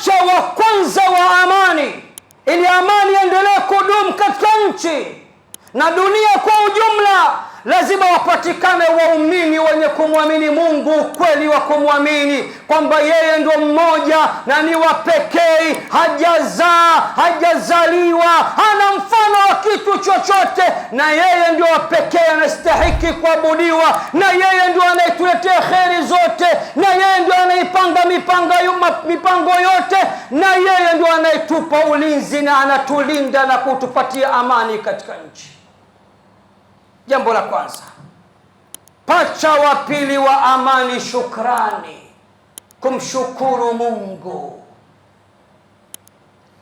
pacha wa kwanza wa amani, ili amani endelee kudumu katika nchi na dunia kwa ujumla, lazima wapatikane waumini wenye kumwamini Mungu, ukweli wa kumwamini kwamba yeye ndio mmoja na ni wa pekee, hajazaa, hajazaliwa, hana mfano wa kitu chochote, na yeye ndio wa pekee anastahili kuabudiwa, na yeye ndio anayetuletea kheri zote, na yeye ndio anaipanga mipango yote, na yeye ndio anayetupa ulinzi na anatulinda na kutupatia amani katika nchi. Jambo la kwanza. Pacha wa pili wa amani, shukrani, kumshukuru Mungu.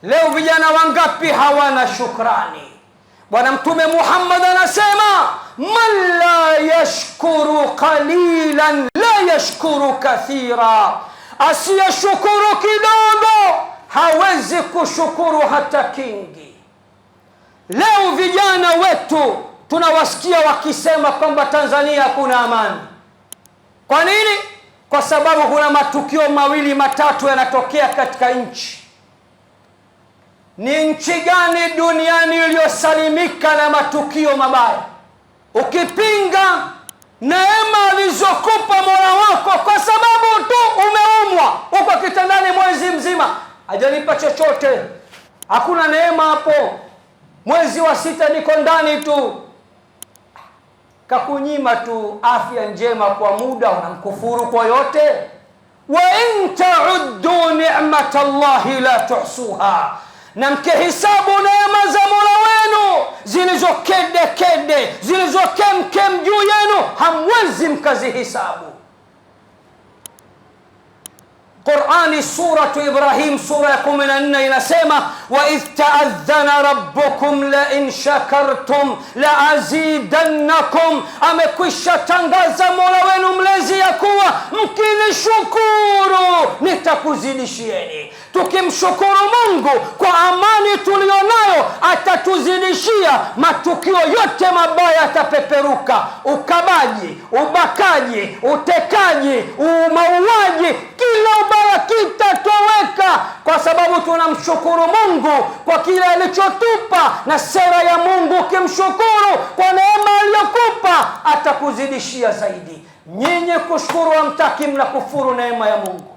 Leo vijana wangapi hawana shukrani? Bwana Mtume Muhammad anasema, man la yashkuru qalilan la yashkuru kathira, asiyeshukuru kidogo hawezi kushukuru hata kingi. Leo vijana wetu tunawasikia wakisema kwamba Tanzania hakuna amani. Kwa nini? Kwa sababu kuna matukio mawili matatu yanatokea katika nchi. Ni nchi gani duniani iliyosalimika na matukio mabaya? Ukipinga neema alizokupa Mola wako kwa sababu tu umeumwa, uko kitandani mwezi mzima, hajanipa chochote, hakuna neema hapo, mwezi wa 6 niko ndani tu, kakunyima tu afya njema kwa muda, unamkufuru kwa yote. Wa in ta'uddu ni'matallahi la tuhsuha, na mkihesabu neema za Mola wenu zilizokede zilizokemkem juu yenu, hamwezi mkazihesabu. Qur'ani suratu Ibrahim sura ya 14 inasema, wa idh ta'adhana rabbukum la in shakartum la azidannakum, amekwisha tangaza Mola wenu mlezi ya kuwa mkinishukuru nitakuzidishieni. Tukimshukuru Mungu kwa amani tulionayo, atatuzidishia, matukio yote mabaya atapeperuka. Ukabaji, ubakaji, utekaji, mauaji, kila ubaya kitatoweka, kwa sababu tunamshukuru Mungu kwa kile alichotupa. Na sera ya Mungu, ukimshukuru kwa neema aliyokupa atakuzidishia zaidi. Nyinyi kushukuru hamtaki, mnakufuru neema ya Mungu.